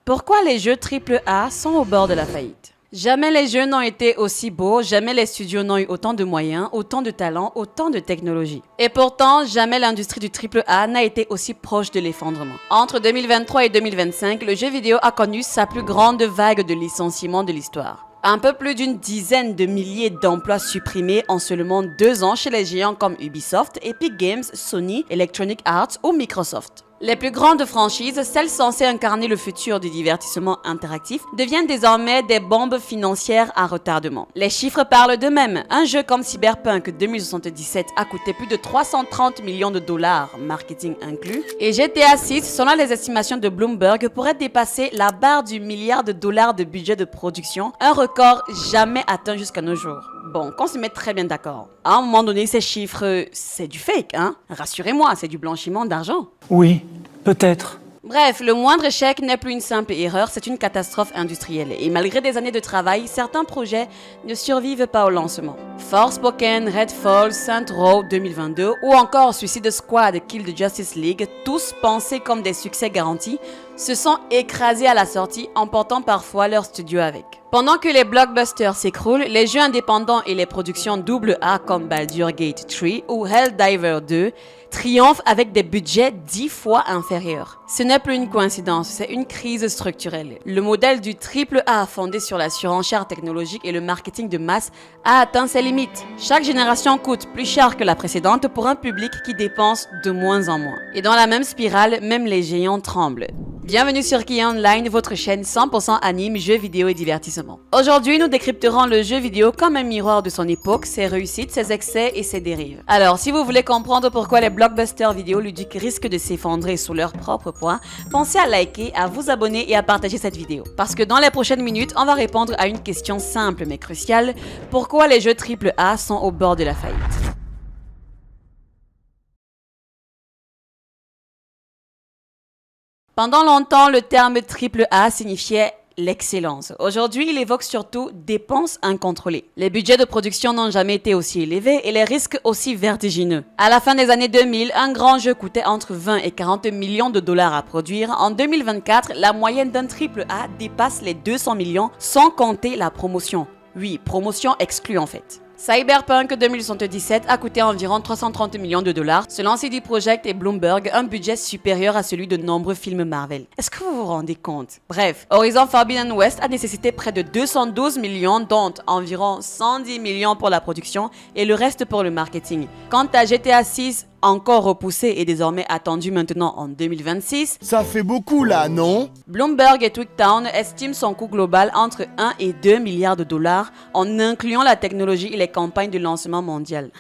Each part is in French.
Pourquoi les jeux AAA sont au bord de la faillite? Jamais les jeux n'ont été aussi beaux, jamais les studios n'ont eu autant de moyens, autant de talents, autant de technologie. Et pourtant, jamais l'industrie du AAA n'a été aussi proche de l'effondrement. Entre 2023 et 2025, le jeu vidéo a connu sa plus grande vague de licenciements de l'histoire. Un peu plus d'une dizaine de milliers d'emplois supprimés en seulement 2 ans chez les géants comme Ubisoft, Epic Games, Sony, Electronic Arts ou Microsoft. Les plus grandes franchises, celles censées incarner le futur du divertissement interactif, deviennent désormais des bombes financières à retardement. Les chiffres parlent d'eux-mêmes. Un jeu comme Cyberpunk 2077 a coûté plus de 330 millions de dollars, marketing inclus, et GTA 6, selon les estimations de Bloomberg, pourrait dépasser la barre du milliard de dollars de budget de production, un record jamais atteint jusqu'à nos jours. Bon, qu'on se mette très bien d'accord. À un moment donné, ces chiffres, c'est du fake, hein? Rassurez-moi, c'est du blanchiment d'argent. Oui, peut-être. Bref, le moindre échec n'est plus une simple erreur, c'est une catastrophe industrielle. Et malgré des années de travail, certains projets ne survivent pas au lancement. Forspoken, Redfall, Saints Row 2022 ou encore Suicide Squad, Kill the Justice League, tous pensés comme des succès garantis, se sont écrasés à la sortie, emportant parfois leur studio avec. Pendant que les blockbusters s'écroulent, les jeux indépendants et les productions AA comme Baldur's Gate 3 ou Helldivers 2 triomphent avec des budgets 10 fois inférieurs. Ce n'est plus une coïncidence, c'est une crise structurelle. Le modèle du AAA fondé sur la surenchère technologique et le marketing de masse a atteint ses limites. Chaque génération coûte plus cher que la précédente pour un public qui dépense de moins en moins. Et dans la même spirale, même les géants tremblent. Bienvenue sur Key Online, votre chaîne 100% anime, jeux vidéo et divertissement. Aujourd'hui, nous décrypterons le jeu vidéo comme un miroir de son époque, ses réussites, ses excès et ses dérives. Alors, si vous voulez comprendre pourquoi les blockbusters vidéo ludiques risquent de s'effondrer sous leur propre poids, pensez à liker, à vous abonner et à partager cette vidéo. Parce que dans les prochaines minutes, on va répondre à une question simple mais cruciale. Pourquoi les jeux AAA sont au bord de la faillite? Pendant longtemps, le terme AAA signifiait l'excellence. Aujourd'hui, il évoque surtout dépenses incontrôlées. Les budgets de production n'ont jamais été aussi élevés et les risques aussi vertigineux. À la fin des années 2000, un grand jeu coûtait entre 20 et 40 millions de dollars à produire. En 2024, la moyenne d'un AAA dépasse les 200 millions sans compter la promotion. Oui, promotion exclue en fait. Cyberpunk 2077 a coûté environ 330 millions de dollars, selon CD Projekt et Bloomberg, un budget supérieur à celui de nombreux films Marvel. Est-ce que vous vous rendez compte? Bref, Horizon Forbidden West a nécessité près de 212 millions, dont environ 110 millions pour la production et le reste pour le marketing. Quant à GTA 6, encore repoussé et désormais attendu maintenant en 2026. Ça fait beaucoup là, non? Bloomberg et Twigtown estiment son coût global entre 1 et 2 milliards de dollars en incluant la technologie et les campagnes de lancement mondial.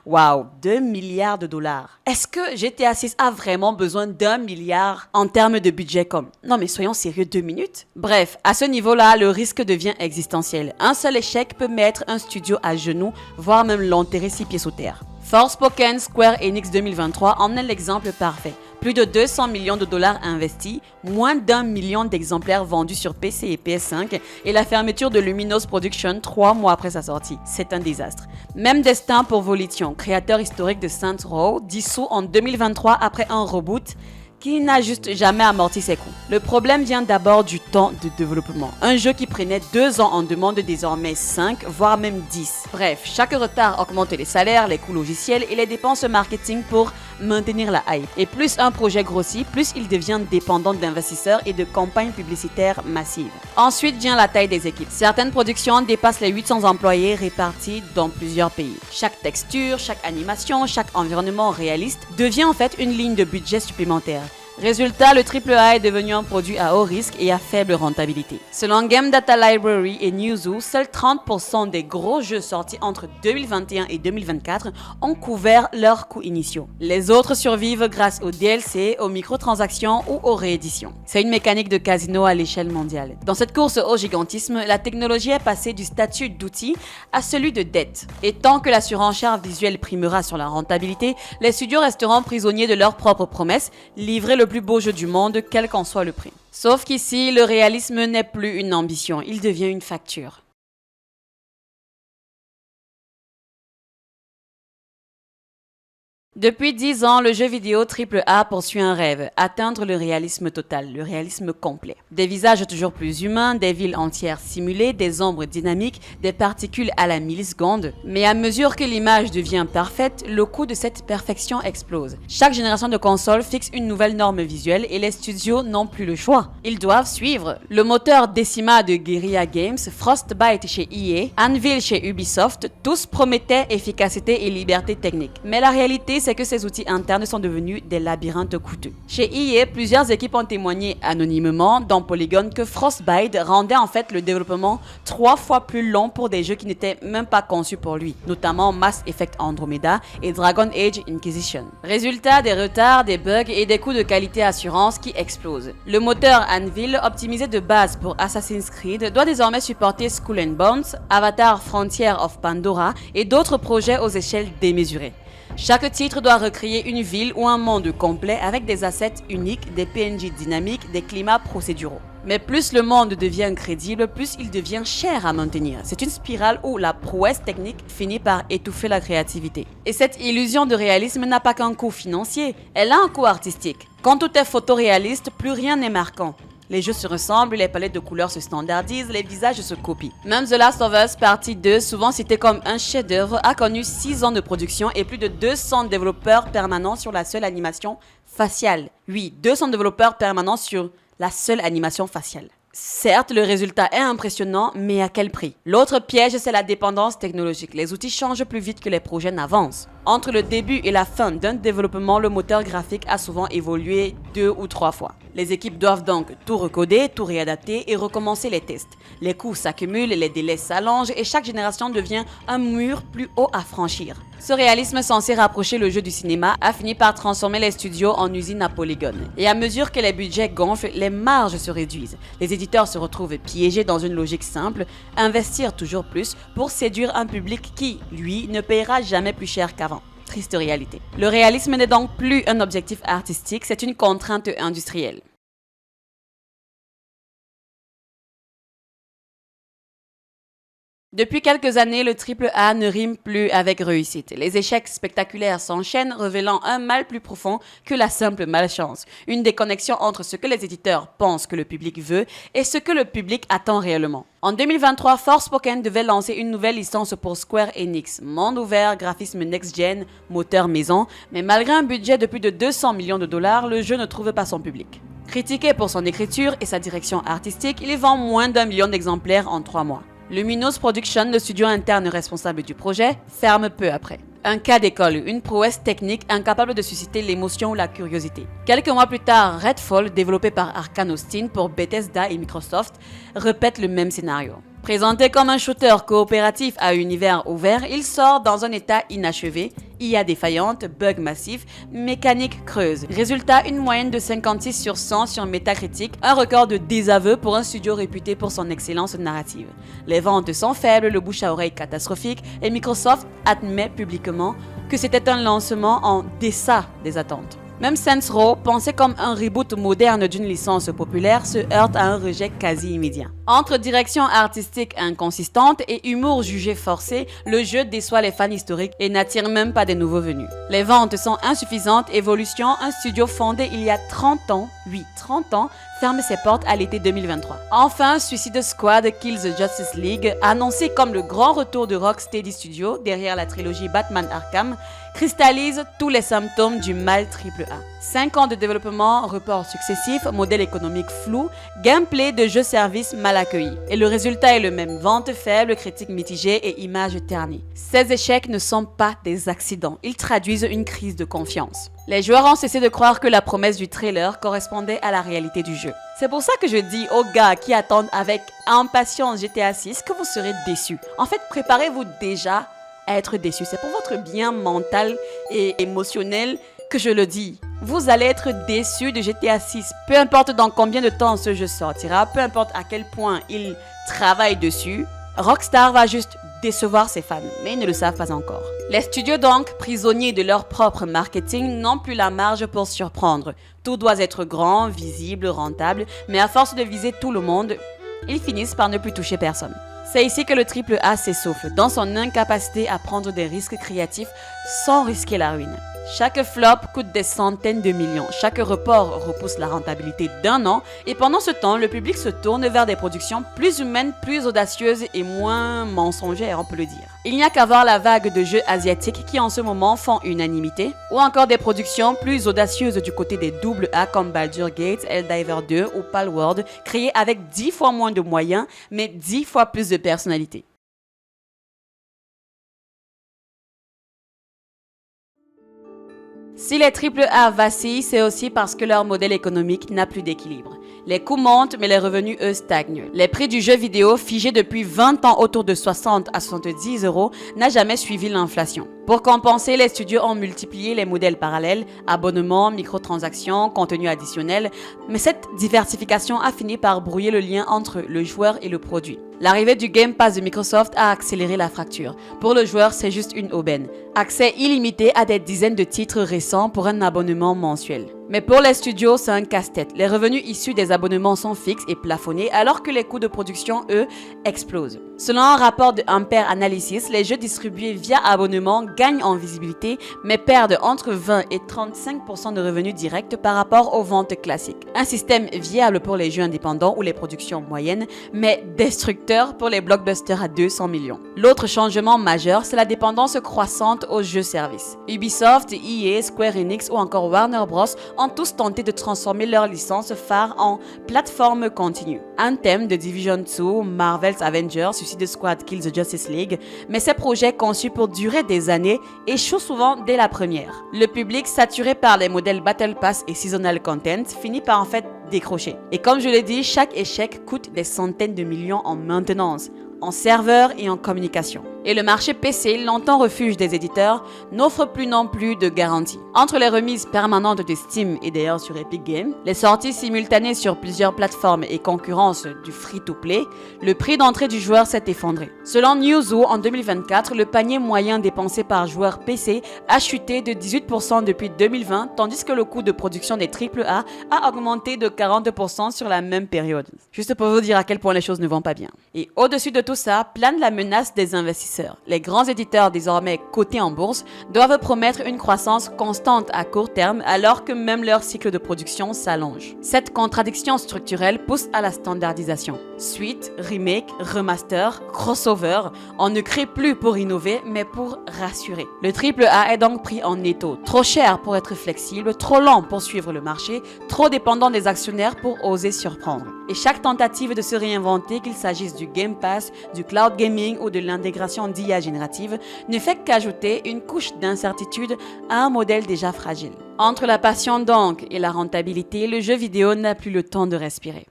Waouh, 2 milliards de dollars. Est-ce que GTA 6 a vraiment besoin d'1 milliard en termes de budget comme? Non mais soyons sérieux 2 minutes. Bref, à ce niveau-là, le risque devient existentiel. Un seul échec peut mettre un studio à genoux, voire même l'enterrer 6 pieds sous terre. Forspoken Square Enix 2023 en est l'exemple parfait. Plus de 200 millions de dollars investis, moins d'1 million d'exemplaires vendus sur PC et PS5 et la fermeture de Luminous Production 3 mois après sa sortie. C'est un désastre. Même destin pour Volition, créateur historique de Saints Row, dissous en 2023 après un reboot qui n'a juste jamais amorti ses coûts. Le problème vient d'abord du temps de développement. Un jeu qui prenait 2 ans en demande désormais 5, voire même 10. Bref, chaque retard augmente les salaires, les coûts logiciels et les dépenses marketing pour maintenir la hype. Et plus un projet grossit, plus il devient dépendant d'investisseurs et de campagnes publicitaires massives. Ensuite vient la taille des équipes. Certaines productions dépassent les 800 employés répartis dans plusieurs pays. Chaque texture, chaque animation, chaque environnement réaliste devient en fait une ligne de budget supplémentaire. Résultat, le AAA est devenu un produit à haut risque et à faible rentabilité. Selon Game Data Library et Newzoo, seuls 30% des gros jeux sortis entre 2021 et 2024 ont couvert leurs coûts initiaux. Les autres survivent grâce aux DLC, aux microtransactions ou aux rééditions. C'est une mécanique de casino à l'échelle mondiale. Dans cette course au gigantisme, la technologie est passée du statut d'outil à celui de dette. Et tant que la surenchère visuelle primera sur la rentabilité, les studios resteront prisonniers de leurs propres promesses, livrer le plus beau jeu du monde, quel qu'en soit le prix. Sauf qu'ici, le réalisme n'est plus une ambition, il devient une facture. Depuis 10 ans, le jeu vidéo AAA poursuit un rêve, atteindre le réalisme total, le réalisme complet. Des visages toujours plus humains, des villes entières simulées, des ombres dynamiques, des particules à la milliseconde. Mais à mesure que l'image devient parfaite, le coût de cette perfection explose. Chaque génération de consoles fixe une nouvelle norme visuelle et les studios n'ont plus le choix. Ils doivent suivre. Le moteur Decima de Guerrilla Games, Frostbite chez EA, Anvil chez Ubisoft, tous promettaient efficacité et liberté technique. Mais la réalité, c'est que ces outils internes sont devenus des labyrinthes coûteux. Chez EA, plusieurs équipes ont témoigné anonymement dans Polygon que Frostbite rendait en fait le développement 3 fois plus long pour des jeux qui n'étaient même pas conçus pour lui, notamment Mass Effect Andromeda et Dragon Age Inquisition. Résultat, des retards, des bugs et des coûts de qualité assurance qui explosent. Le moteur Anvil, optimisé de base pour Assassin's Creed, doit désormais supporter Skull and Bones, Avatar Frontier of Pandora et d'autres projets aux échelles démesurées. Chaque titre doit recréer une ville ou un monde complet avec des assets uniques, des PNJ dynamiques, des climats procéduraux. Mais plus le monde devient crédible, plus il devient cher à maintenir. C'est une spirale où la prouesse technique finit par étouffer la créativité. Et cette illusion de réalisme n'a pas qu'un coût financier, elle a un coût artistique. Quand tout est photoréaliste, plus rien n'est marquant. Les jeux se ressemblent, les palettes de couleurs se standardisent, les visages se copient. Même The Last of Us Partie 2, souvent cité comme un chef-d'œuvre, a connu 6 ans de production et plus de 200 développeurs permanents sur la seule animation faciale. Oui, 200 développeurs permanents sur la seule animation faciale. Certes, le résultat est impressionnant, mais à quel prix? L'autre piège, c'est la dépendance technologique. Les outils changent plus vite que les projets n'avancent. Entre le début et la fin d'un développement, le moteur graphique a souvent évolué 2 ou 3 fois. Les équipes doivent donc tout recoder, tout réadapter et recommencer les tests. Les coûts s'accumulent, les délais s'allongent et chaque génération devient un mur plus haut à franchir. Ce réalisme censé rapprocher le jeu du cinéma a fini par transformer les studios en usines à polygones. Et à mesure que les budgets gonflent, les marges se réduisent. Les éditeurs se retrouvent piégés dans une logique simple, investir toujours plus pour séduire un public qui, lui, ne paiera jamais plus cher qu'avant. Triste réalité. Le réalisme n'est donc plus un objectif artistique, c'est une contrainte industrielle. Depuis quelques années, le AAA ne rime plus avec réussite. Les échecs spectaculaires s'enchaînent, révélant un mal plus profond que la simple malchance. Une déconnexion entre ce que les éditeurs pensent que le public veut et ce que le public attend réellement. En 2023, Forspoken devait lancer une nouvelle licence pour Square Enix. Monde ouvert, graphisme next-gen, moteur maison, mais malgré un budget de plus de 200 millions de dollars, le jeu ne trouve pas son public. Critiqué pour son écriture et sa direction artistique, il vend moins d'1 million d'exemplaires en 3 mois. Luminous Production, le studio interne responsable du projet, ferme peu après. Un cas d'école, une prouesse technique incapable de susciter l'émotion ou la curiosité. Quelques mois plus tard, Redfall, développé par Arkane Austin pour Bethesda et Microsoft, répète le même scénario. Présenté comme un shooter coopératif à univers ouvert, il sort dans un état inachevé, IA défaillante, bugs massifs, mécanique creuse. Résultat, une moyenne de 56 sur 100 sur Metacritic, un record de désaveu pour un studio réputé pour son excellence narrative. Les ventes sont faibles, le bouche à oreille catastrophique et Microsoft admet publiquement que c'était un lancement en deçà des attentes. Même Saints Row, pensé comme un reboot moderne d'une licence populaire, se heurte à un rejet quasi immédiat. Entre direction artistique inconsistante et humour jugé forcé, le jeu déçoit les fans historiques et n'attire même pas des nouveaux venus. Les ventes sont insuffisantes, Evolution, un studio fondé il y a 30 ans, oui 30 ans, ferme ses portes à l'été 2023. Enfin, Suicide Squad Kills the Justice League, annoncé comme le grand retour de Rocksteady Studios derrière la trilogie Batman Arkham, cristallise tous les symptômes du mal AAA. 5 ans de développement, reports successifs, modèle économique flou, gameplay de jeux-services mal accueillis. Et le résultat est le même, vente faible, critiques mitigées et images ternies. Ces échecs ne sont pas des accidents, ils traduisent une crise de confiance. Les joueurs ont cessé de croire que la promesse du trailer correspondait à la réalité du jeu. C'est pour ça que je dis aux gars qui attendent avec impatience GTA 6 que vous serez déçus. En fait, préparez-vous déjà à être déçus. C'est pour votre bien mental et émotionnel que je le dis. Vous allez être déçus de GTA 6. Peu importe dans combien de temps ce jeu sortira, peu importe à quel point il travaille dessus, Rockstar va juste décevoir ses fans, mais ils ne le savent pas encore. Les studios donc, prisonniers de leur propre marketing, n'ont plus la marge pour surprendre. Tout doit être grand, visible, rentable, mais à force de viser tout le monde, ils finissent par ne plus toucher personne. C'est ici que le AAA s'essouffle, dans son incapacité à prendre des risques créatifs sans risquer la ruine. Chaque flop coûte des centaines de millions. Chaque report repousse la rentabilité d'1 an. Et pendant ce temps, le public se tourne vers des productions plus humaines, plus audacieuses et moins mensongères, on peut le dire. Il n'y a qu'à voir la vague de jeux asiatiques qui en ce moment font unanimité, ou encore des productions plus audacieuses du côté des AA comme Baldur's Gate, Helldivers 2 ou Palworld, créées avec 10 fois moins de moyens, mais 10 fois plus de personnalité. Si les AAA vacillent, c'est aussi parce que leur modèle économique n'a plus d'équilibre. Les coûts montent, mais les revenus, eux, stagnent. Les prix du jeu vidéo, figé depuis 20 ans autour de 60 à 70 euros, n'a jamais suivi l'inflation. Pour compenser, les studios ont multiplié les modèles parallèles, abonnements, microtransactions, contenus additionnels, mais cette diversification a fini par brouiller le lien entre le joueur et le produit. L'arrivée du Game Pass de Microsoft a accéléré la fracture. Pour le joueur, c'est juste une aubaine. Accès illimité à des dizaines de titres récents pour un abonnement mensuel. Mais pour les studios, c'est un casse-tête. Les revenus issus des abonnements sont fixes et plafonnés, alors que les coûts de production, eux, explosent. Selon un rapport de Ampere Analysis, les jeux distribués via abonnement gagnent en visibilité, mais perdent entre 20 et 35% de revenus directs par rapport aux ventes classiques. Un système viable pour les jeux indépendants ou les productions moyennes, mais destructeur pour les blockbusters à 200 millions. L'autre changement majeur, c'est la dépendance croissante aux jeux-services. Ubisoft, EA, Square Enix ou encore Warner Bros. Ont tous tenté de transformer leur licence phare en plateforme continue. Anthem, The Division 2, Marvel's Avengers, Suicide Squad Kills the Justice League, mais ces projets conçus pour durer des années échouent souvent dès la première. Le public, saturé par les modèles Battle Pass et Seasonal Content, finit par en fait décrocher. Et comme je l'ai dit, chaque échec coûte des centaines de millions en maintenance, en serveurs et en communication. Et le marché PC, longtemps refuge des éditeurs, n'offre plus non plus de garantie. Entre les remises permanentes de Steam et d'ailleurs sur Epic Games, les sorties simultanées sur plusieurs plateformes et concurrence du free-to-play, le prix d'entrée du joueur s'est effondré. Selon Newzoo, en 2024, le panier moyen dépensé par joueur PC a chuté de 18% depuis 2020, tandis que le coût de production des AAA a augmenté de 40% sur la même période. Juste pour vous dire à quel point les choses ne vont pas bien. Et au-dessus de tout ça, plane la menace des investisseurs. Les grands éditeurs désormais cotés en bourse doivent promettre une croissance constante à court terme alors que même leur cycle de production s'allonge. Cette contradiction structurelle pousse à la standardisation. Suite, remake, remaster, crossover, on ne crée plus pour innover mais pour rassurer. Le AAA est donc pris en étau. Trop cher pour être flexible, trop lent pour suivre le marché, trop dépendant des actionnaires pour oser surprendre. Et chaque tentative de se réinventer, qu'il s'agisse du Game Pass, du cloud gaming ou de l'intégration d'IA générative, ne fait qu'ajouter une couche d'incertitude à un modèle déjà fragile. Entre la passion donc et la rentabilité, le jeu vidéo n'a plus le temps de respirer.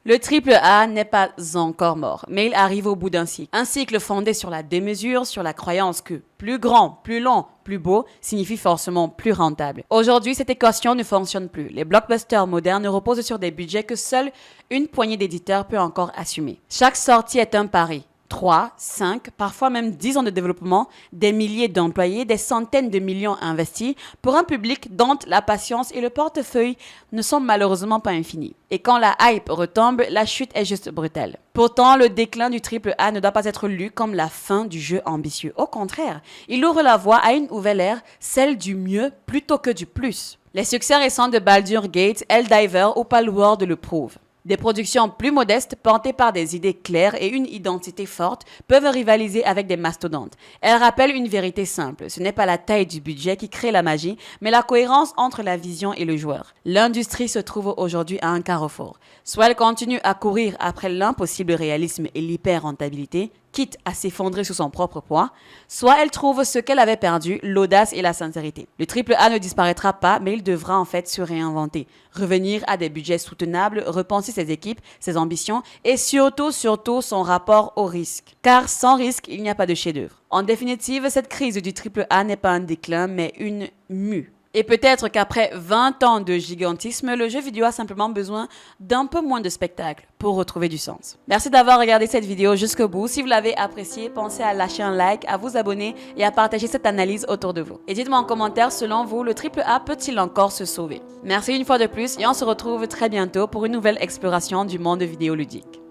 Le AAA n'est pas encore mort, mais il arrive au bout d'un cycle. Un cycle fondé sur la démesure, sur la croyance que plus grand, plus long, plus beau signifie forcément plus rentable. Aujourd'hui, cette équation ne fonctionne plus. Les blockbusters modernes reposent sur des budgets que seule une poignée d'éditeurs peut encore assumer. Chaque sortie est un pari. 3, 5, parfois même 10 ans de développement, des milliers d'employés, des centaines de millions investis pour un public dont la patience et le portefeuille ne sont malheureusement pas infinis. Et quand la hype retombe, la chute est juste brutale. Pourtant, le déclin du AAA ne doit pas être lu comme la fin du jeu ambitieux. Au contraire, il ouvre la voie à une nouvelle ère, celle du mieux plutôt que du plus. Les succès récents de Baldur's Gate, Helldivers ou Palworld le prouvent. Des productions plus modestes, portées par des idées claires et une identité forte, peuvent rivaliser avec des mastodontes. Elles rappellent une vérité simple. Ce n'est pas la taille du budget qui crée la magie, mais la cohérence entre la vision et le joueur. L'industrie se trouve aujourd'hui à un carrefour. Soit elle continue à courir après l'impossible réalisme et l'hyper-rentabilité, quitte à s'effondrer sous son propre poids, soit elle trouve ce qu'elle avait perdu, l'audace et la sincérité. Le AAA ne disparaîtra pas, mais il devra en fait se réinventer, revenir à des budgets soutenables, repenser ses équipes, ses ambitions et surtout son rapport au risque. Car sans risque, il n'y a pas de chef-d'œuvre. En définitive, cette crise du AAA n'est pas un déclin, mais une mue. Et peut-être qu'après 20 ans de gigantisme, le jeu vidéo a simplement besoin d'un peu moins de spectacle pour retrouver du sens. Merci d'avoir regardé cette vidéo jusqu'au bout. Si vous l'avez appréciée, pensez à lâcher un like, à vous abonner et à partager cette analyse autour de vous. Et dites-moi en commentaire, selon vous, le AAA peut-il encore se sauver? Merci une fois de plus et on se retrouve très bientôt pour une nouvelle exploration du monde vidéoludique.